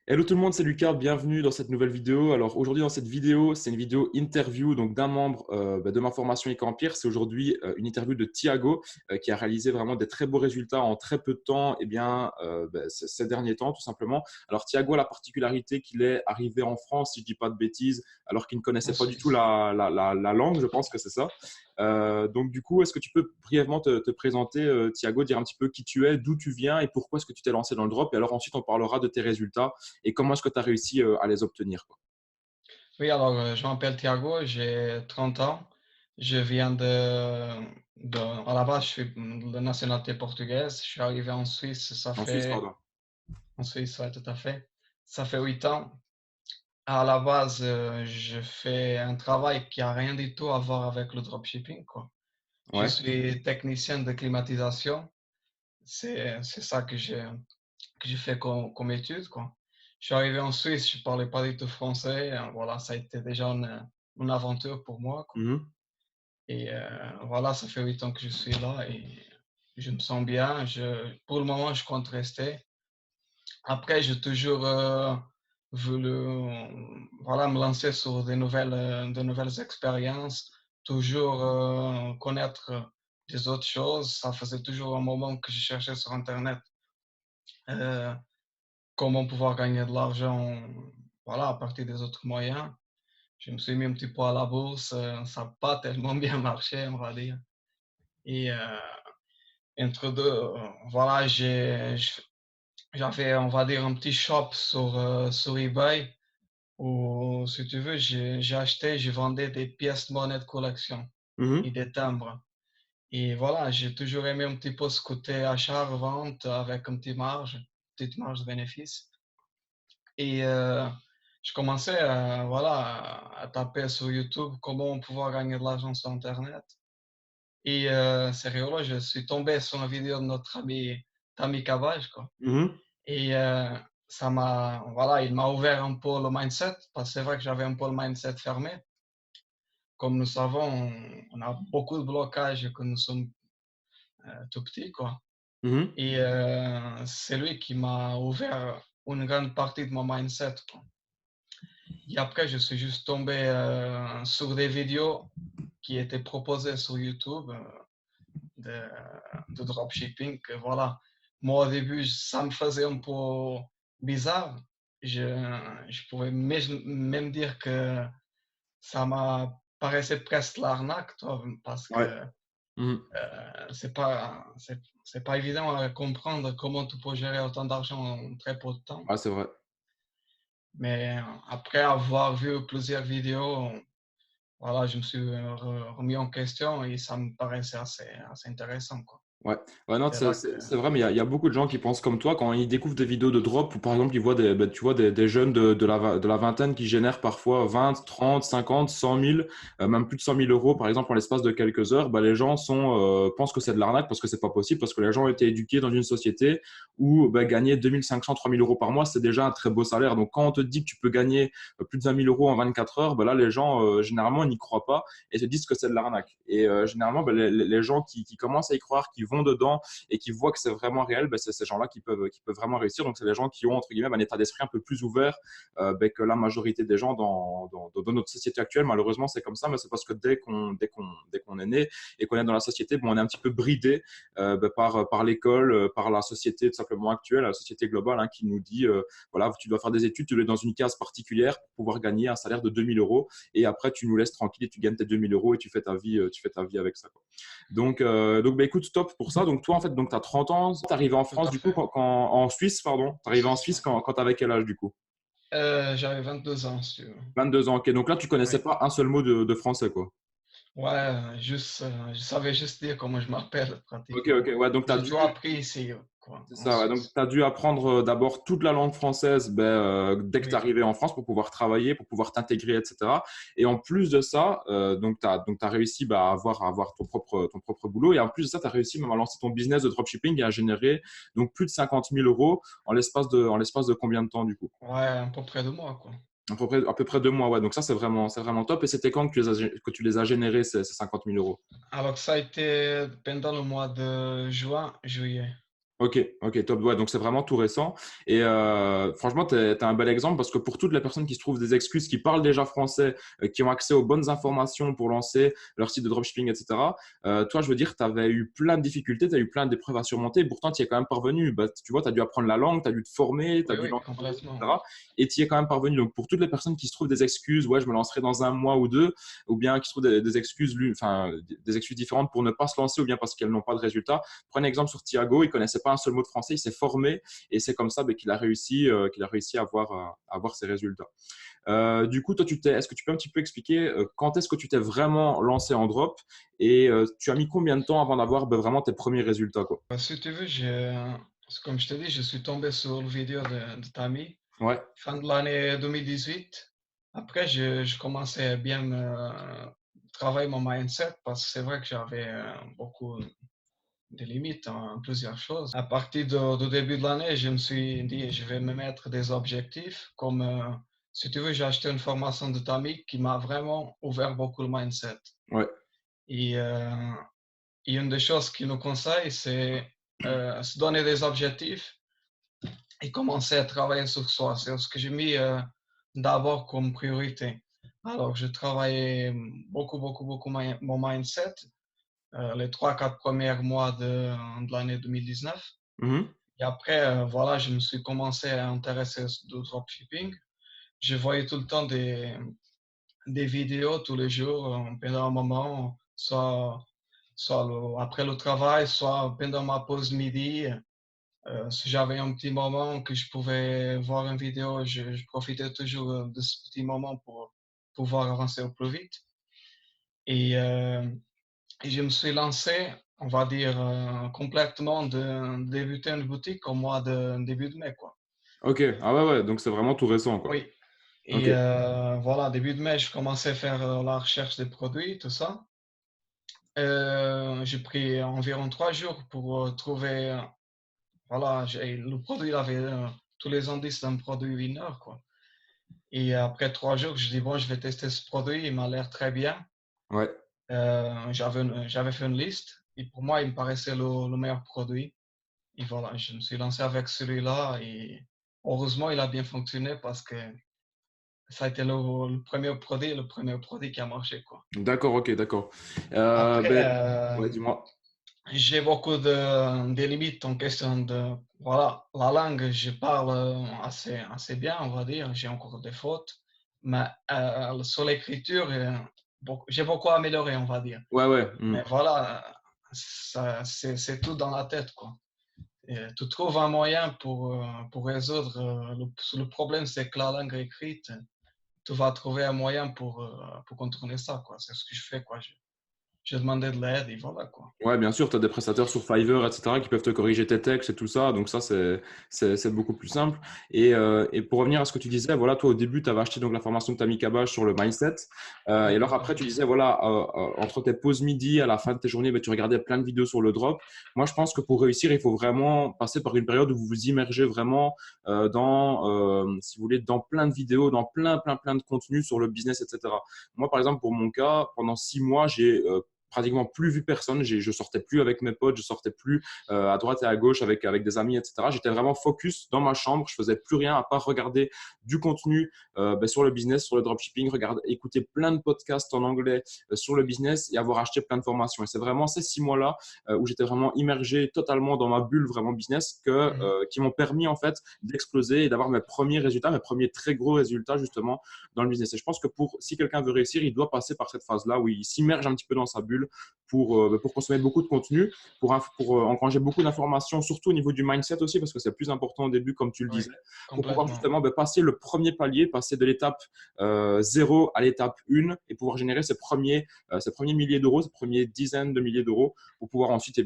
Hello tout le monde, c'est Lucas, bienvenue dans cette nouvelle vidéo. Alors aujourd'hui dans cette vidéo, c'est une vidéo interview donc d'un membre de ma formation e-Empire. C'est aujourd'hui une interview de Thiago qui a réalisé vraiment des très beaux résultats en très peu de temps ces derniers temps tout simplement. Alors Thiago a la particularité qu'il est arrivé en France, si je dis pas de bêtises, alors qu'il ne En connaissait pas du tout Suisse. la langue, je pense que c'est ça. Donc du coup, est-ce que tu peux brièvement te présenter, Thiago, dire un petit peu qui tu es, d'où tu viens et pourquoi est-ce que tu t'es lancé dans le drop? Et alors ensuite, on parlera de tes résultats et comment est-ce que tu as réussi à les obtenir, quoi. Oui, alors, je m'appelle Thiago, j'ai 30 ans. Je viens à la base, je suis de nationalité portugaise. Je suis arrivé en Suisse, En Suisse, pardon. en Suisse, ouais, tout à fait. Ça fait 8 ans. À la base, je fais un travail qui a rien du tout à voir avec le dropshipping, quoi. Je Ouais. suis technicien de climatisation. C'est ça que j'ai fait comme étude, quoi. Je suis arrivé en Suisse, je parlais pas du tout français, voilà, ça a été déjà une aventure pour moi, quoi. Mhm. Et voilà, ça fait 8 ans que je suis là et je me sens bien. Pour le moment, je compte rester. Après, j'ai toujours voulu, voilà, me lancer sur de nouvelles expériences, toujours connaître des autres choses. Ça faisait toujours un moment que je cherchais sur Internet euh, comment pouvoir gagner de l'argent, voilà, à partir des autres moyens. Je me suis mis un petit peu à la bourse, ça n'a pas tellement bien marché, on va dire. Et entre deux, voilà, j'avais, on va dire, un petit shop sur eBay où, si tu veux, j'ai acheté, j'ai vendu des pièces de monnaie de collection et Mhm. des timbres. Et voilà, j'ai toujours aimé un petit peu ce côté achat-revente avec petite marge de bénéfice. Et je commençais à taper sur YouTube comment pouvoir gagner de l'argent sur internet et c'est rigolo, je suis tombé sur une vidéo de notre ami Tammy Cabage, quoi. Mhm. Et ça m'a voilà, il m'a ouvert un peu le mindset parce que c'est vrai que j'avais un peu le mindset fermé. Comme nous savons, on a beaucoup de blocages quand nous sommes, tout petits, quoi. Mhm. Et c'est lui qui m'a ouvert une grande partie de mon mindset, quoi. Et après, je suis juste tombé sur des vidéos qui étaient proposées sur YouTube de, de dropshipping. Que voilà, moi au début, ça me faisait un peu bizarre. Je pouvais même dire que ça m'a paraissait presque l'arnaque, toi, parce que Ouais. Mhm. c'est pas évident à comprendre comment tu peux gérer autant d'argent en très peu de temps. Ouais, c'est vrai. Mais après avoir vu plusieurs vidéos, voilà, je me suis remis en question et ça me paraissait assez intéressant, quoi. Ouais, ouais, non, C'est là que, c'est vrai, mais il y a beaucoup de gens qui pensent comme toi quand ils découvrent des vidéos de drop ou par exemple ils voient tu vois, des jeunes de la vingtaine qui génèrent parfois 20, 30, 50, 100 000, même plus de 100 000 euros par exemple en l'espace de quelques heures. Les gens pensent que c'est de l'arnaque parce que c'est pas possible, parce que les gens ont été éduqués dans une société où gagner 2500, 3000 euros par mois, c'est déjà un très beau salaire. Donc quand on te dit que tu peux gagner plus de 20 000 euros en 24 heures, là les gens généralement n'y croient pas et se disent que c'est de l'arnaque. Et généralement, les gens qui commencent à y croire, qui vont dedans et qui voient que c'est vraiment réel, c'est ces gens-là qui peuvent vraiment réussir. Donc, c'est les gens qui ont, entre guillemets, un état d'esprit un peu plus ouvert que la majorité des gens dans notre société actuelle. Malheureusement, c'est comme ça, mais c'est parce que dès qu'on est né et qu'on est dans la société, on est un petit peu bridé par l'école, par la société tout simplement actuelle, la société globale qui nous dit, voilà, tu dois faire des études, tu es dans une case particulière pour pouvoir gagner un salaire de 2000 euros et après tu nous laisses tranquille et tu gagnes tes 2000 euros et tu fais ta vie avec ça, quoi. Donc écoute, stop pour ça. Donc toi, en fait, donc tu as 30 ans, tu es arrivé en tout France, à du coup, fait. en Suisse, pardon. Tu En arrivé en Suisse, ouais. Suisse quand tu avais quel âge, du coup? J'avais 22 ans, si tu veux. 22 ans, ok. Donc là, tu connaissais Oui. pas un seul mot de français, quoi. Ouais, juste, je savais juste dire comment je m'appelle Ok, pratiquement. ok. Ouais, donc tu as J'ai dû, tout appris ici, quoi, c'est en ça, ouais. Donc, Suisse. tu as dû apprendre d'abord toute la langue française dès que tu es Oui. arrivé en France pour pouvoir travailler, pour pouvoir t'intégrer, etc. Et en plus de ça, donc tu as réussi à avoir ton propre boulot. Et en plus de ça, tu as réussi même à lancer ton business de dropshipping et à générer donc plus de 50 000 euros en l'espace de combien de temps, du coup? Ouais, à peu près de moi, quoi. À peu près 2 mois, ouais. Donc ça, c'est vraiment top. Et c'était quand que tu les as générés, ces 50 000 euros? Alors ça a été pendant le mois de juin, juillet. Ok, ok, top. Ouais, donc c'est vraiment tout récent. Et franchement, tu es un bel exemple parce que pour toutes les personnes qui se trouvent des excuses, qui parlent déjà français, qui ont accès aux bonnes informations pour lancer leur site de dropshipping, etc., toi, je veux dire, tu avais eu plein de difficultés, tu as eu plein d'épreuves à surmonter, et pourtant, tu y es quand même parvenu. Bah, tu vois, tu as dû apprendre la langue, tu as dû te former, tu as Oui, dû oui, lancer ton business, complètement, oui. etc. Et tu y es quand même parvenu. Donc, pour toutes les personnes qui se trouvent des excuses, ouais, je me lancerai dans un mois ou deux, ou bien qui se trouvent des excuses, enfin, des excuses différentes pour ne pas se lancer, ou bien parce qu'elles n'ont pas de résultat. Prenez exemple sur Thiago, il connaissait pas un seul mot de français, il s'est formé et c'est comme ça qu'il a réussi à avoir ses résultats. Du coup, toi, est-ce que tu peux un petit peu expliquer quand est-ce que tu t'es vraiment lancé en drop et tu as mis combien de temps avant d'avoir vraiment tes premiers résultats, quoi? Si tu veux, comme je t'ai dit, je suis tombé sur le vidéo de Tammy, Ouais, fin de l'année 2018. Après, je commençais à bien travailler mon mindset parce que c'est vrai que j'avais beaucoup de limites en plusieurs choses. À partir du début de l'année, je me suis dit, je vais me mettre des objectifs. Comme, si tu veux, j'ai acheté une formation de Tammy qui m'a vraiment ouvert beaucoup le mindset. ouais, Et, et une des choses qu'il nous conseille, c'est se donner des objectifs et commencer à travailler sur soi. C'est ce que j'ai mis d'abord comme priorité. Alors, je travaillais beaucoup, beaucoup, beaucoup mon mindset les 3, 4 premiers mois de l'année 2019. mhm, Et après, voilà, je me suis commencé à intéresser au dropshipping. Je voyais tout le temps des vidéos tous les jours, pendant un moment, soit après le travail, soit pendant ma pause midi. Si j'avais un petit moment que je pouvais voir une vidéo, je profitais toujours de ce petit moment pour pouvoir avancer au plus vite. Et, euh, et je me suis lancé, on va dire, complètement de débuter une boutique au mois de début de mai, quoi. ok, ah ouais, ouais, donc c'est vraiment tout récent, quoi. Oui. Ok, Et voilà, début de mai, je commençais à faire la recherche des produits, tout ça. J'ai pris environ 3 jours pour trouver, voilà, le produit, il avait tous les indices d'un produit winner, quoi. Et après 3 jours, je dis, bon, je vais tester ce produit, il m'a l'air très bien. ouais. J'avais fait une liste et pour moi, il me paraissait le meilleur produit. Et voilà, je me suis lancé avec celui-là et heureusement, il a bien fonctionné parce que ça a été le premier produit qui a marché, quoi. D'accord, ok, d'accord. Après, Ben, ouais, dis-moi. j'ai beaucoup de limites en question de, voilà, la langue, je parle assez bien, on va dire. J'ai encore des fautes, mais sur l'écriture, j'ai beaucoup amélioré, on va dire. Ouais, ouais. Mais voilà, c'est tout dans la tête, quoi. Et tu trouves un moyen pour résoudre le problème, c'est que la langue écrite, tu vas trouver un moyen pour contourner ça, quoi. C'est ce que je fais, quoi. J'ai demandé de l'aide et voilà, quoi. Ouais, bien sûr, tu as des prestataires sur Fiverr, etc., qui peuvent te corriger tes textes et tout ça. Donc ça, c'est beaucoup plus simple. Et pour revenir à ce que tu disais, voilà, toi, au début, tu avais acheté donc la formation de Tammy Kabash sur le mindset. Et Oui, alors après, tu complètement. disais, voilà, entre tes pauses midi, à la fin de tes journées, ben, tu regardais plein de vidéos sur le drop. Moi, je pense que pour réussir, il faut vraiment passer par une période où vous vous immergez vraiment si vous voulez, dans plein de vidéos, dans plein de contenus sur le business, etc. Moi, par exemple, pour mon cas, pendant 6 mois, j'ai pratiquement plus vu personne. Je sortais plus avec mes potes, je sortais plus à droite et à gauche avec des amis, etc. J'étais vraiment focus dans ma chambre. Je faisais plus rien à part regarder du contenu sur le business, sur le dropshipping, écouter plein de podcasts en anglais sur le business et avoir acheté plein de formations. Et c'est vraiment ces 6 mois-là où j'étais vraiment immergé totalement dans ma bulle vraiment business Mhm. qui m'ont permis en fait d'exploser et d'avoir mes premiers résultats, mes premiers très gros résultats justement dans le business. Et je pense que si quelqu'un veut réussir, il doit passer par cette phase-là où il s'immerge un petit peu dans sa bulle pour consommer beaucoup de contenu, pour engranger beaucoup d'informations, surtout au niveau du mindset aussi, parce que c'est plus important au début, comme tu le Oui, disais, pour pouvoir complètement. justement passer le premier palier, passer de l'étape 0 à l'étape 1 et pouvoir générer ses premiers milliers d'euros, ses premiers dizaines de milliers d'euros pour pouvoir ensuite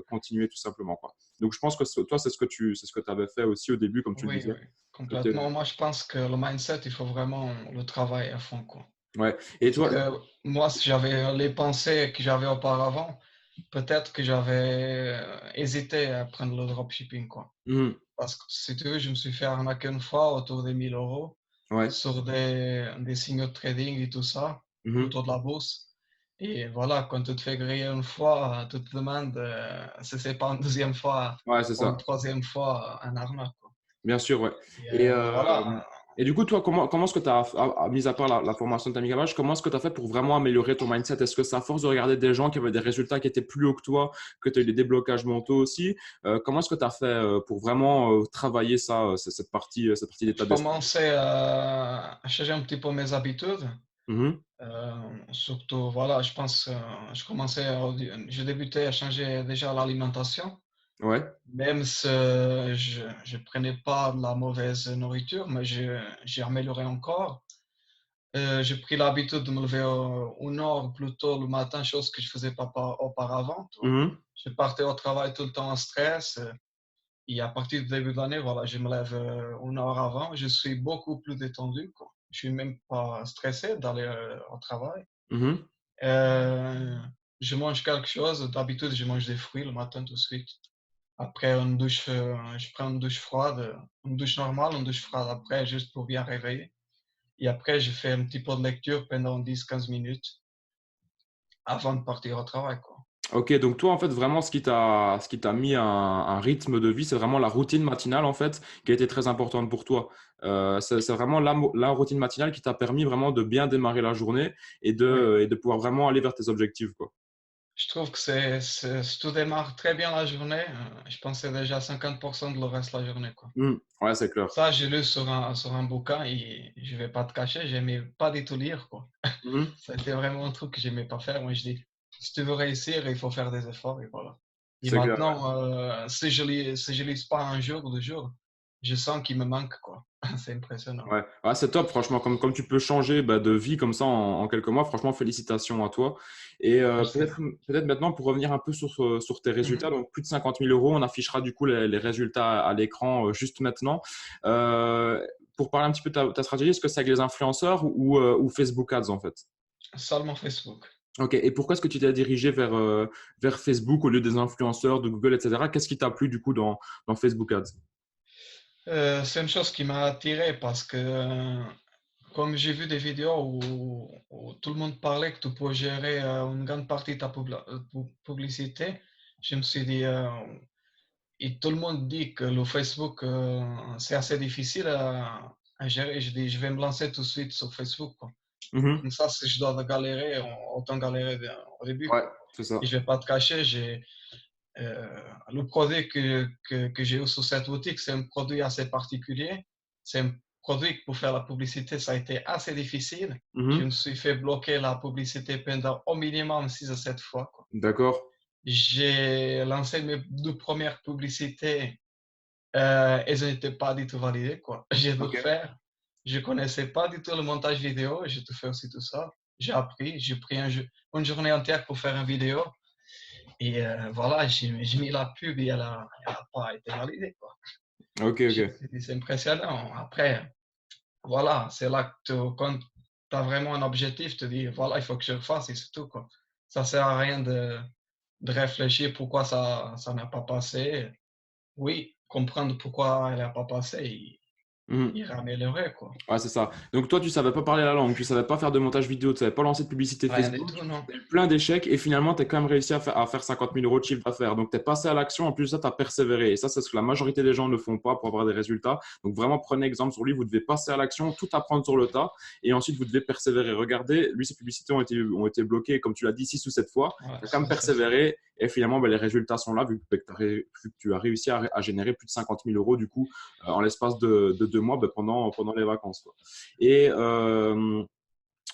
continuer tout simplement. Quoi. Donc je pense que toi, c'est ce que tu avais fait aussi au début, comme tu le Oui, disais. oui, complètement. Moi, je pense que le mindset, il faut vraiment le travailler à fond, quoi. Ouais. Et Parce toi, que moi, si j'avais les pensées que j'avais auparavant, peut-être que j'avais hésité à prendre le dropshipping, quoi. mmh, Parce que si tu veux, je me suis fait arnaquer une fois autour des 1 000 € ouais. sur des signaux de trading et tout ça, Mmh, autour de la bourse. Et voilà, quand tu te fais griller une fois, tu te demandes si c'est pas une deuxième fois Ouais, c'est ou une ça. troisième fois un arnaque, quoi. Bien sûr, ouais. Et Et, voilà, et du coup, toi, comment est-ce que tu as, mis à part la formation de Tammy Gavage, comment est-ce que tu as fait pour vraiment améliorer ton mindset? Est-ce que c'est à force de regarder des gens qui avaient des résultats qui étaient plus hauts que toi, que tu as eu des déblocages mentaux aussi? Comment est-ce que tu as fait pour vraiment travailler ça, cette partie d'état je d'esprit? commençais à changer un petit peu mes habitudes. Mhm. Surtout, voilà, je pense, je débutais à changer déjà l'alimentation, Ouais. même si je prenais pas de la mauvaise nourriture, mais j'ai amélioré encore. J'ai pris l'habitude de me lever une heure plus tôt le matin, chose que je faisais pas auparavant, tu vois. Mhm. Je partais au travail tout le temps en stress, et à partir du début de l'année, voilà, je me lève une heure avant. Je suis beaucoup plus détendu, quoi. Je suis même pas stressé d'aller au travail. Mhm. Heu, je mange quelque chose. D'habitude, je mange des fruits le matin tout de suite. Après une douche, je prends une douche froide, une douche normale, une douche froide après, juste pour bien réveiller. Et après, je fais un petit peu de lecture pendant 10 15 minutes avant de partir au travail, quoi. Ok, donc toi, en fait, vraiment, ce qui t'a mis un rythme de vie, c'est vraiment la routine matinale, en fait, qui a été très importante pour toi. C'est vraiment la routine matinale qui t'a permis vraiment de bien démarrer la journée Oui. et de pouvoir vraiment aller vers tes objectifs, quoi. Je trouve que si tout démarre très bien la journée, je pense que c'est déjà 50 de le reste de la journée, quoi. Hmm. Ouais, c'est clair. Ça, j'ai lu sur un bouquin et je vais pas te cacher, j'aimais pas du tout lire, quoi. Mhm. C'était vraiment un truc que j'aimais pas faire. Moi, je dis, si tu veux réussir, il faut faire des efforts et voilà. Et C'est clair. maintenant, si je lis pas un jour ou 2 jours, je sens qu'il me manque, quoi. C'est impressionnant. Ouais, ouais, c'est top, franchement. Comme tu peux changer bah, de vie comme ça en quelques mois, franchement, félicitations à toi. Et Merci. peut-être maintenant, pour revenir un peu sur tes résultats, Mhm. donc plus de 50 000 euros, on affichera du coup les résultats à l'écran juste maintenant. Euh, pour parler un petit peu de ta stratégie, est-ce que c'est avec les influenceurs ou Facebook Ads en fait? Seulement Facebook. Ok, et pourquoi est-ce que tu t'es dirigé vers Facebook au lieu des influenceurs, de Google, etc. Qu'est-ce qui t'a plu du coup dans Facebook Ads? C'est une chose qui m'a attiré parce que, comme j'ai vu des vidéos où tout le monde parlait que tu peux gérer une grande partie de ta publicité, je me suis dit, et tout le monde dit que le Facebook, c'est assez difficile à gérer. Je dis, je vais me lancer tout de suite sur Facebook, quoi. Mhm. Comme ça, si je dois galérer, autant galérer au début, Ouais, quoi. c'est ça. Et je vais pas te cacher, le produit que j'ai eu sur cette boutique, c'est un produit assez particulier. C'est un produit que pour faire la publicité, ça a été assez difficile. Je me Mhm. suis fait bloquer la publicité pendant au minimum 6 à 7 fois, quoi. D'accord. J'ai lancé mes 2 premières publicités, elles n'étaient pas du tout validées, quoi. J'ai dû Ok. refaire. Je connaissais pas du tout le montage vidéo, j'ai tout fait aussi tout ça. J'ai appris, j'ai pris une journée entière pour faire une vidéo et voilà, j'ai mis la pub et elle a pas été validée, quoi. Ok, Je me ok. suis dit: «C'est impressionnant». Après, voilà, c'est là que quand tu as vraiment un objectif, tu dis: «Voilà, il faut que je le fasse» et c'est tout, quoi. Ça sert à rien de réfléchir pourquoi ça n'a pas passé. Oui, comprendre pourquoi elle a pas passé Mhm. et raméliorer, quoi. Ouais, c'est ça. Donc toi, tu savais pas parler la langue, tu savais pas faire de montage vidéo, tu savais pas lancer de publicité Rien du Facebook, tout, non. tu as eu plein d'échecs et finalement, tu as quand même réussi à faire 50 000 euros de chiffre d'affaires. Donc tu es passé à l'action, en plus ça, tu as persévéré. Et ça, c'est ce que la majorité des gens ne font pas pour avoir des résultats. Donc vraiment, prenez exemple sur lui, vous devez passer à l'action, tout apprendre sur le tas et ensuite vous devez persévérer. Regardez, lui, ses publicités ont été bloquées, comme tu l'as dit, 6 ou 7 fois. Ouais, Tu as quand même c'est fou. persévéré et finalement, ben, les résultats sont là vu que, vu que tu as réussi à générer plus de 50 000 euros du coup en l'espace de 2 mois ben, pendant les vacances. Quoi. Et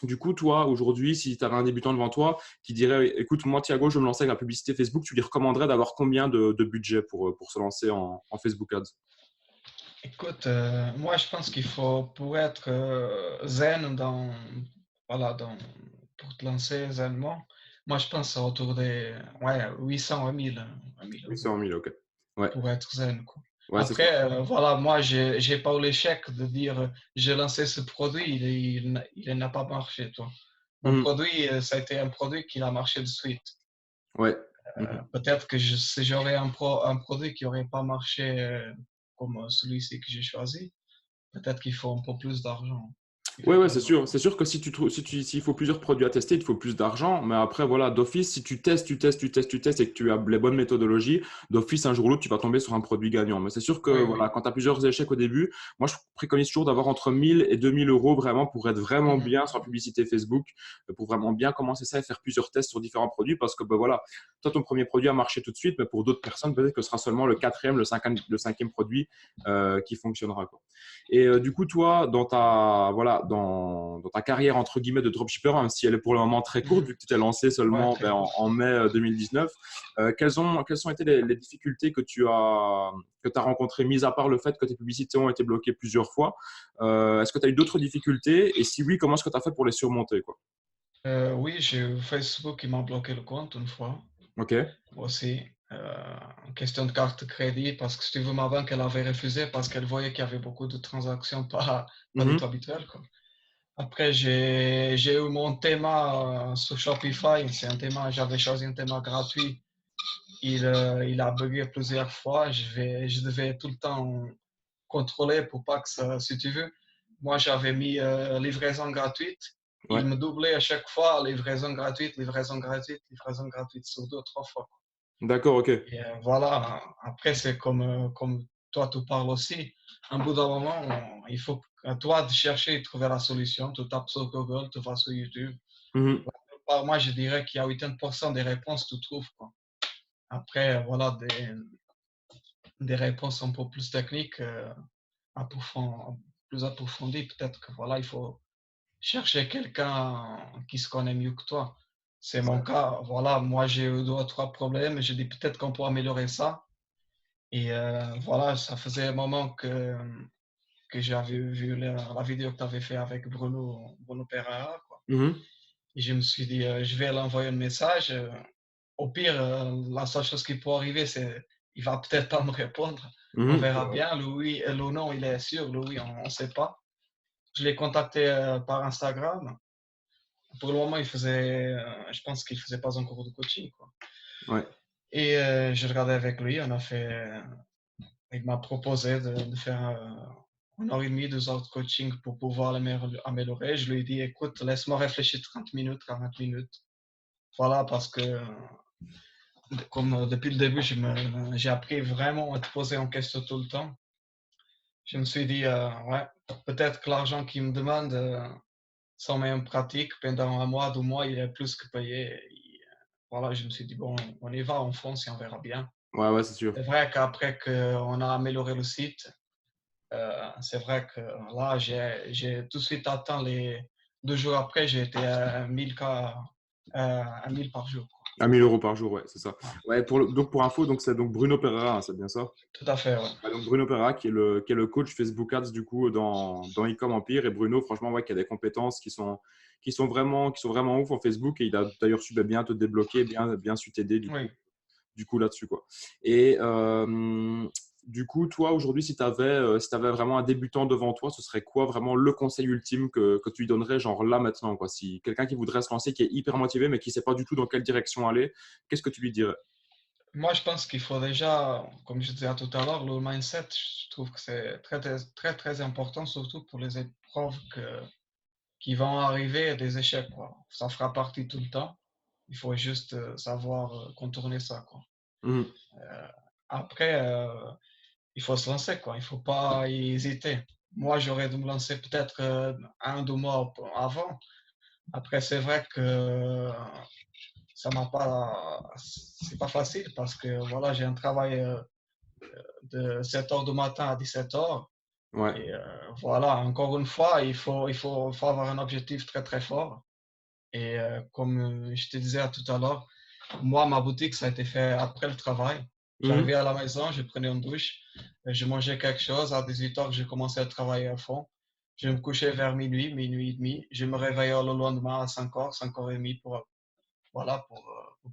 du coup, toi, aujourd'hui, si tu avais un débutant devant toi qui dirait, écoute, moi, Thiago, je veux me lancer avec la publicité Facebook, tu lui recommanderais d'avoir combien de budget pour se lancer en Facebook Ads? Écoute, moi, je pense qu'il faut pour être, zen voilà, pour te lancer zenement, moi, je pense autour des, ouais, 800 à 1 000 € 800 000, ok. Ouais, pour être zen, quoi. ouais, c'est ça. Après, voilà, moi, j'ai pas eu l'échec de dire, j'ai lancé ce produit, il n'a pas marché, toi. Mon Mhm. produit, ça a été un produit qui a marché de suite. Ouais. Mhm. Peut-être que si j'aurais un produit qui aurait pas marché, comme celui-ci que j'ai choisi, peut-être qu'il faut un peu plus d'argent. Ouais, ouais, c'est éventuellement. sûr. C'est sûr que si tu trouves, s'il faut plusieurs produits à tester, il te faut plus d'argent. Mais après, voilà, d'office, si tu testes et que tu as les bonnes méthodologies, d'office, un jour ou l'autre, tu vas tomber sur un produit gagnant. Mais c'est sûr que, Oui, voilà, oui. quand tu as plusieurs échecs au début, moi, je préconise toujours d'avoir entre 1000 et 2000 euros vraiment pour être vraiment Mhm. bien sur la publicité Facebook, pour vraiment bien commencer ça et faire plusieurs tests sur différents produits parce que, ben, voilà, toi, ton premier produit a marché tout de suite, mais pour d'autres personnes, peut-être que ce sera seulement le quatrième, le cinquième produit qui fonctionnera, quoi. Et du coup, toi, voilà, dans ta carrière entre guillemets de dropshipper, même si elle est pour le moment très courte, Mhm. vu que tu t'es lancé Ouais, seulement très cool. en mai 2019, quelles ont été les difficultés que tu as rencontrées, mis à part le fait que tes publicités ont été bloquées plusieurs fois? Est-ce que tu as eu d'autres difficultés? Et si oui, comment est-ce que tu as fait pour les surmonter, quoi? Oui, j'ai eu Facebook qui m'a bloqué le compte une fois Ok. aussi. En question de carte de crédit, parce que si tu veux, ma banque, elle avait refusé parce qu'elle voyait qu'il y avait beaucoup de transactions pas du Mhm. tout habituelles, quoi. Après, j'ai eu mon thème sur Shopify. C'est un thème, j'avais choisi un thème gratuit. Il a bugué plusieurs fois. Je devais tout le temps contrôler pour pas que ça, si tu veux. Moi, j'avais mis livraison gratuite. Ouais. Il me doublait à chaque fois livraison gratuite, livraison gratuite, livraison gratuite sur deux, trois fois. D'accord, ok. Et voilà, après, c'est comme toi, tu parles aussi. Un bout d'un moment, il faut à toi de chercher et trouver la solution. Tu tapes sur Google, tu vas sur YouTube. Mhm. Par moi, je dirais qu'il y a 80% des réponses que tu trouves, quoi. Après, voilà, des réponses un peu plus techniques, plus approfondies. Peut-être que voilà, il faut chercher quelqu'un qui se connaît mieux que toi. C'est mon cas. Voilà, moi, j'ai eu deux ou trois problèmes. J'ai dit peut-être qu'on peut améliorer ça. Et voilà, ça faisait un moment que j'avais vu la vidéo que tu avais fait avec Bruno Pereira, quoi. Mhm. Et je me suis dit, je vais l'envoyer un message. Au pire, la seule chose qui peut arriver, c'est il va peut-être pas me répondre. On Mhm. verra bien. Le oui, le non, il est sûr. Le oui, on ne sait pas. Je l'ai contacté par Instagram. Pour le moment, je pense qu'il faisait pas encore de coaching, quoi. Ouais. Et je regardais avec lui. Il m'a proposé de faire 1 heure et demie, 2 heures de coaching pour pouvoir améliorer. Je lui ai dit, écoute, laisse-moi réfléchir 30 minutes, 40 minutes. Voilà, parce que comme depuis le début, j'ai appris vraiment à te poser en question tout le temps. Je me suis dit, ouais, peut-être que l'argent qu'il me demande, sans met en pratique pendant un mois, 2 mois, il est plus que payé. Et, voilà, je me suis dit, bon, on y va, on fonce et on verra bien. Ouais, ouais, c'est sûr. C'est vrai qu'après qu'on a amélioré le site, c'est vrai que là, j'ai tout de suite atteint les 2 jours après, j'ai été à 1000 à 1000 par jour, quoi. À 1000 euros par jour, ouais, c'est ça. Ouais, Ouais, donc pour info, donc c'est donc Bruno Pereira, hein, c'est bien ça? tout à fait, ouais. Ouais, donc Bruno Pereira qui est le coach Facebook Ads du coup dans Ecom Empire, et Bruno franchement ouais, qui a des compétences qui sont vraiment ouf en Facebook, et il a d'ailleurs su bien te débloquer, bien su t'aider Oui. du coup là-dessus quoi. Et du coup toi aujourd'hui si tu avais vraiment un débutant devant toi, ce serait quoi vraiment le conseil ultime que tu lui donnerais genre là maintenant quoi? Si quelqu'un qui voudrait se lancer, qui est hyper motivé mais qui sait pas du tout dans quelle direction aller, qu'est-ce que tu lui dirais? Moi, je pense qu'il faut déjà, comme je disais tout à l'heure, le mindset, je trouve que c'est très, très, très, très important, surtout pour les épreuves qui vont arriver, des échecs, quoi. Ça fera partie tout le temps. Il faut juste savoir contourner ça, quoi. Mhm. Après, il faut se lancer, quoi. Il faut pas hésiter. Moi, j'aurais dû me lancer peut-être 1, 2 mois avant. Après, c'est vrai que ça m'a pas, c'est pas facile parce que voilà, j'ai un travail de 7 heures du matin à 17 heures. Ouais. Et voilà, encore une fois, il faut avoir un objectif très, très fort. Et comme je te disais tout à l'heure, moi, ma boutique, ça a été fait après le travail. Mhm. J'arrivais à la maison, je prenais une douche, je mangeais quelque chose. À 18 heures, je commençais à travailler à fond. Je me couchais vers minuit, minuit et demi. Je me réveillais le lendemain à 5 heures, 5 heures et demie voilà, pour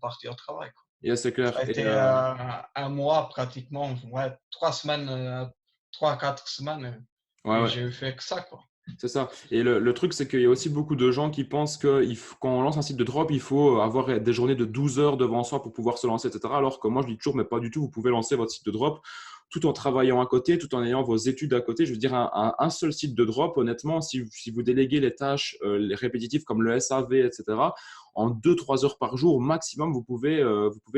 partir au travail, quoi. Yeah, c'est Ça clair. a Et, été un mois pratiquement, ouais, 3 semaines, 3 à 4 semaines, ouais, et ouais. j'ai fait que ça, quoi. C'est ça. Et le truc, c'est qu'il y a aussi beaucoup de gens qui pensent que quand on lance un site de drop, il faut avoir des journées de 12 heures devant soi pour pouvoir se lancer, etc. Alors que moi, je dis toujours, mais pas du tout. Vous pouvez lancer votre site de drop tout en travaillant à côté, tout en ayant vos études à côté. Je veux dire, un seul site de drop, honnêtement, si vous déléguez les tâches les répétitives comme le SAV, etc., en 2-3 heures par jour maximum, vous pouvez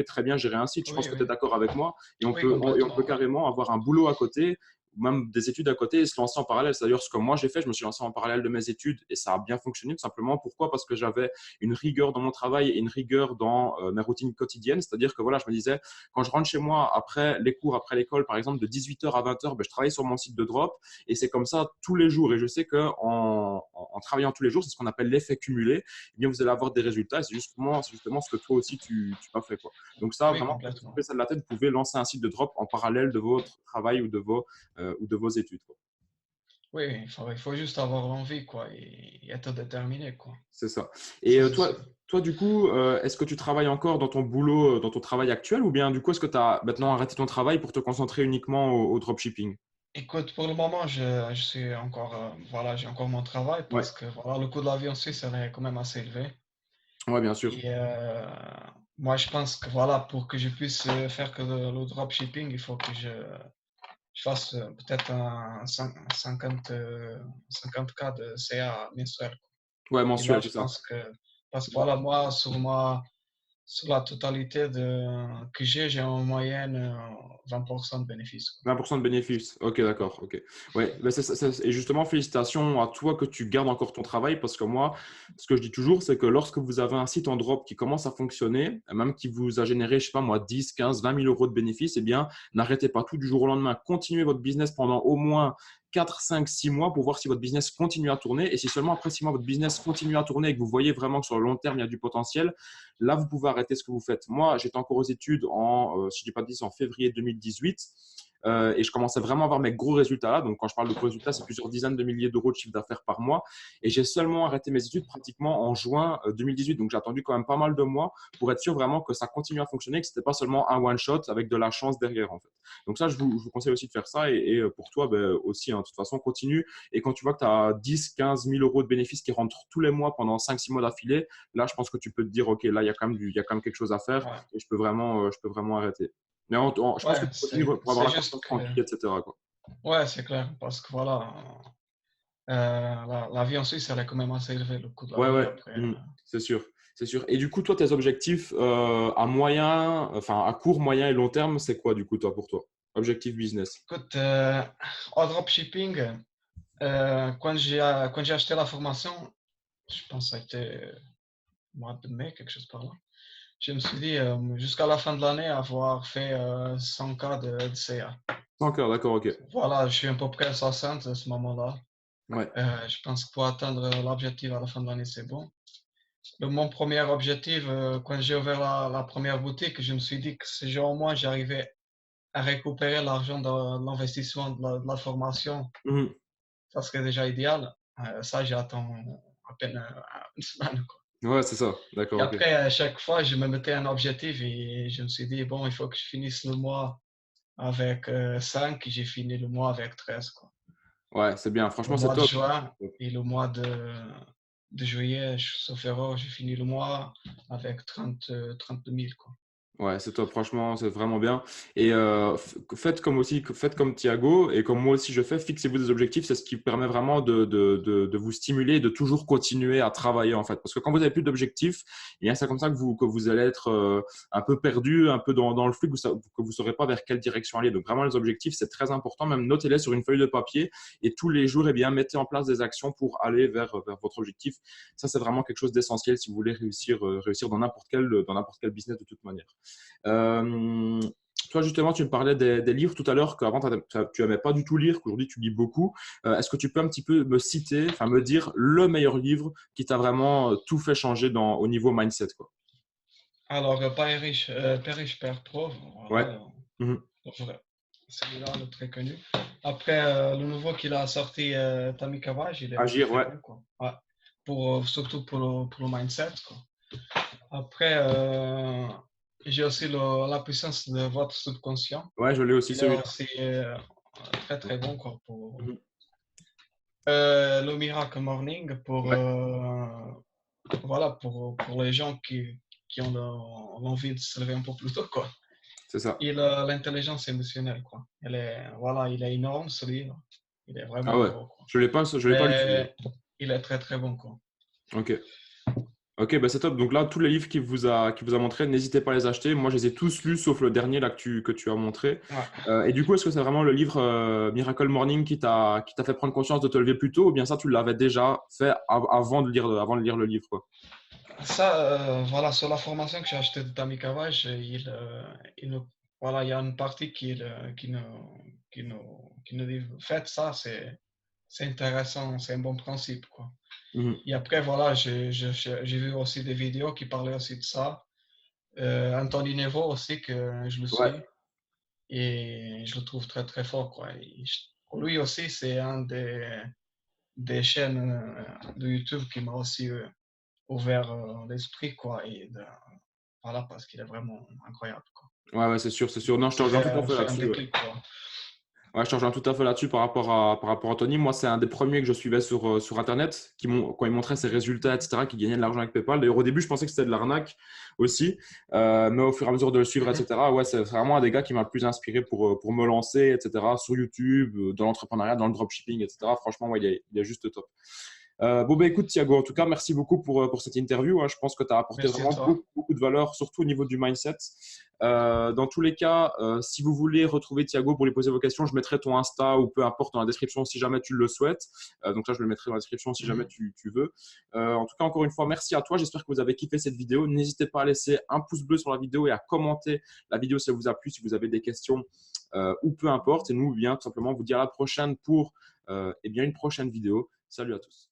très bien gérer un site. Je pense Oui, que tu es oui, d'accord avec moi. oui, Et on peut complètement. Ouais. carrément avoir un boulot à côté, même des études à côté et se lancer en parallèle. C'est d'ailleurs ce que moi j'ai fait. Je me suis lancé en parallèle de mes études et ça a bien fonctionné tout simplement. Pourquoi? Parce que j'avais une rigueur dans mon travail et une rigueur dans mes routines quotidiennes. C'est-à-dire que voilà, je me disais, quand je rentre chez moi après les cours, après l'école, par exemple, de 18h à 20h, ben, je travaille sur mon site de drop et c'est comme ça tous les jours. Et je sais qu'en travaillant tous les jours, c'est ce qu'on appelle l'effet cumulé. Eh bien, vous allez avoir des résultats et c'est justement ce que toi aussi tu as fait, quoi. Donc ça, Oui, vraiment, pour complètement. couper ça de la tête, vous pouvez lancer un site de drop en parallèle de votre travail ou de vos études, quoi. Oui, il faut juste avoir l'envie, quoi, et être déterminé, quoi. C'est ça. Et Ça, c'est sûr. toi, du coup, est-ce que tu travailles encore dans ton boulot, dans ton travail actuel, ou bien du coup, est-ce que tu as maintenant arrêté ton travail pour te concentrer uniquement au dropshipping? Écoute, pour le moment, je suis encore, voilà, j'ai encore mon travail Ouais, parce que voilà, le coût de l'avion suisse elle est quand même assez élevé. ouais, bien sûr. Et moi, je pense que voilà, pour que je puisse faire que le dropshipping, il faut que je fasse peut-être un 50, 50K de CA mensuel. Ouais, Et là, mensuel, c'est je ça. pense que, parce que voilà, moi, sur la totalité que j'ai en moyenne 20% de bénéfices, quoi. 20% de bénéfices. Ok, d'accord. Ok. Ouais. Ben, et justement, félicitations à toi que tu gardes encore ton travail parce que moi, ce que je dis toujours, c'est que lorsque vous avez un site en drop qui commence à fonctionner, même qui vous a généré, je sais pas moi, 10, 15, 20 000 euros de bénéfices, eh bien, n'arrêtez pas tout du jour au lendemain. Continuez votre business pendant au moins 4, 5, 6 mois pour voir si votre business continue à tourner. Et si seulement après 6 mois, votre business continue à tourner et que vous voyez vraiment que sur le long terme, il y a du potentiel, là, vous pouvez arrêter ce que vous faites. Moi, j'étais encore aux études si je dis pas de bêtises, en février 2018. Et je commençais vraiment à avoir mes gros résultats là. Donc, quand je parle de gros résultats, c'est plusieurs dizaines de milliers d'euros de chiffre d'affaires par mois. Et j'ai seulement arrêté mes études pratiquement en juin 2018. Donc, j'ai attendu quand même pas mal de mois pour être sûr vraiment que ça continue à fonctionner, que ce n'était pas seulement un one-shot avec de la chance derrière, en fait. Donc, ça, je vous conseille aussi de faire ça. Et pour toi, ben, aussi, hein, de toute façon, continue. Et quand tu vois que tu as 10, 15 000 euros de bénéfices qui rentrent tous les mois pendant 5, 6 mois d'affilée, là, je pense que tu peux te dire, OK, là, il y a quand même quelque chose à faire Ouais, et je peux vraiment arrêter. Mais je pense que ouais, tu continues pour avoir c'est la juste conscience que, tranquille, etc., quoi. ouais, c'est clair, parce que voilà, la vie en Suisse, elle est quand même assez élevée, le coût de la Ouais, vie ouais, après. c'est sûr, c'est sûr. Et du coup, toi, tes objectifs à moyen, enfin à court, moyen et long terme, c'est quoi du coup, toi, pour toi? Objectif business. Écoute, en dropshipping, quand j'ai acheté la formation, je pense que ça a été mois de mai, quelque chose par là. Je me suis dit, jusqu'à la fin de l'année, avoir fait 100K de CA. Encore, d'accord, ok. Voilà, je suis à peu près à 60 à ce moment-là. Ouais, Je pense que pour atteindre l'objectif à la fin de l'année, c'est bon. Mon premier objectif, quand j'ai ouvert la première boutique, je me suis dit que si au moins j'arrivais à récupérer l'argent de l'investissement de la formation, mhm. ça serait déjà idéal. Ça, j'attends à peine une semaine, quoi. Ouais, c'est ça, Et d'accord, ok. après, à chaque fois, je me mettais un objectif et je me suis dit, bon, il faut que je finisse le mois avec 5, j'ai fini le mois avec 13, quoi. Ouais, c'est bien, Le franchement, c'est mois de top. juin et le mois de juillet, sauf erreur, j'ai fini le mois avec 32 000, quoi. Ouais, c'est top, franchement, c'est vraiment bien. Et faites comme Thiago et comme moi aussi je fais, fixez-vous des objectifs, c'est ce qui permet vraiment de vous stimuler et de toujours continuer à travailler en fait. Parce que quand vous n'avez plus d'objectifs, eh bien c'est comme ça que vous allez être un peu perdu, un peu dans le flux, que vous saurez pas vers quelle direction aller. Donc vraiment les objectifs, c'est très important, même notez-les sur une feuille de papier et tous les jours, eh bien, mettez en place des actions pour aller vers votre objectif. Ça, c'est vraiment quelque chose d'essentiel si vous voulez réussir dans n'importe quel business de toute manière. Euh, Toi, justement, tu me parlais des livres tout à l'heure, qu'avant, tu n'aimais pas du tout lire, qu'aujourd'hui, tu lis beaucoup. Est-ce que tu peux un petit peu me citer, enfin me dire le meilleur livre qui t'a vraiment tout fait changer au niveau mindset, quoi. Alors, Père riche, Père pauvre, Ouais. voilà, Mhm. vrai. Celui-là, le très connu. Après, le nouveau qu'il a sorti, Tammy Cavage, il est aussi Agir, très ouais. bon, quoi. Ouais. Surtout pour le mindset, quoi. Après, j'ai aussi la puissance de votre subconscient. Ouais, je l'ai aussi Il est celui-là. aussi très très bon, quoi, Mhm. le Miracle Morning Ouais. voilà, pour les gens qui ont l'envie de se lever un peu plus tôt, quoi. c'est ça. Il a l'intelligence émotionnelle, quoi. Voilà, il est énorme, ce livre. Il est Ah vraiment ouais, gros, quoi. je l'ai pas lu celui-là. Mais il est très, très bon, quoi. Ok. Ok, bah c'est top. Donc là, tous les livres qu'il vous a montrés, n'hésitez pas à les acheter. Moi, je les ai tous lus, sauf le dernier là que tu as montré. Ouais. Et du coup, est-ce que c'est vraiment le livre Miracle Morning qui t'a fait prendre conscience de te lever plus tôt, ou bien ça, tu l'avais déjà fait avant de lire le livre, quoi? Ça, voilà, sur la formation que j'ai achetée de Tamikava, il nous, voilà, il y a une partie qui nous dit, faites ça, c'est intéressant, c'est un bon principe, quoi. Mhm. Et après, voilà, j'ai vu aussi des vidéos qui parlaient aussi de ça. Anthony Nevo aussi, que je le Ouais, suis, et je le trouve très, très fort, quoi. Pour lui aussi, c'est des chaînes de YouTube qui m'a aussi ouvert l'esprit, quoi. Voilà, parce qu'il est vraiment incroyable, quoi. ouais, c'est sûr, c'est sûr. Non, je te rejoins tout à fait Fait un là-dessus. Ouais. déclic, quoi. Ouais, je te rejoins tout à fait là-dessus par rapport à Tony. Moi, c'est un des premiers que je suivais sur Internet, quand il montrait ses résultats, etc., qui gagnait de l'argent avec PayPal. D'ailleurs, au début, je pensais que c'était de l'arnaque aussi. Mais au fur et à mesure de le suivre, Mhm. etc., ouais, c'est vraiment un des gars qui m'a le plus inspiré pour me lancer, etc., sur YouTube, dans l'entrepreneuriat, dans le dropshipping, etc. Franchement, ouais, il est juste top. Bon, bah, écoute, Thiago, en tout cas, merci beaucoup pour cette interview, hein. Je pense que tu as apporté Merci à vraiment toi. beaucoup de valeur, surtout au niveau du mindset. Dans tous les cas, si vous voulez retrouver Thiago pour lui poser vos questions, je mettrai ton Insta ou peu importe dans la description si jamais tu le souhaites. Donc là, je le mettrai dans la description si jamais Mhm. tu veux. En tout cas, encore une fois, merci à toi. J'espère que vous avez kiffé cette vidéo. N'hésitez pas à laisser un pouce bleu sur la vidéo et à commenter la vidéo si elle vous a plu, si vous avez des questions ou peu importe. Et nous, bien tout simplement vous dire à la prochaine pour eh bien, une prochaine vidéo. Salut à tous.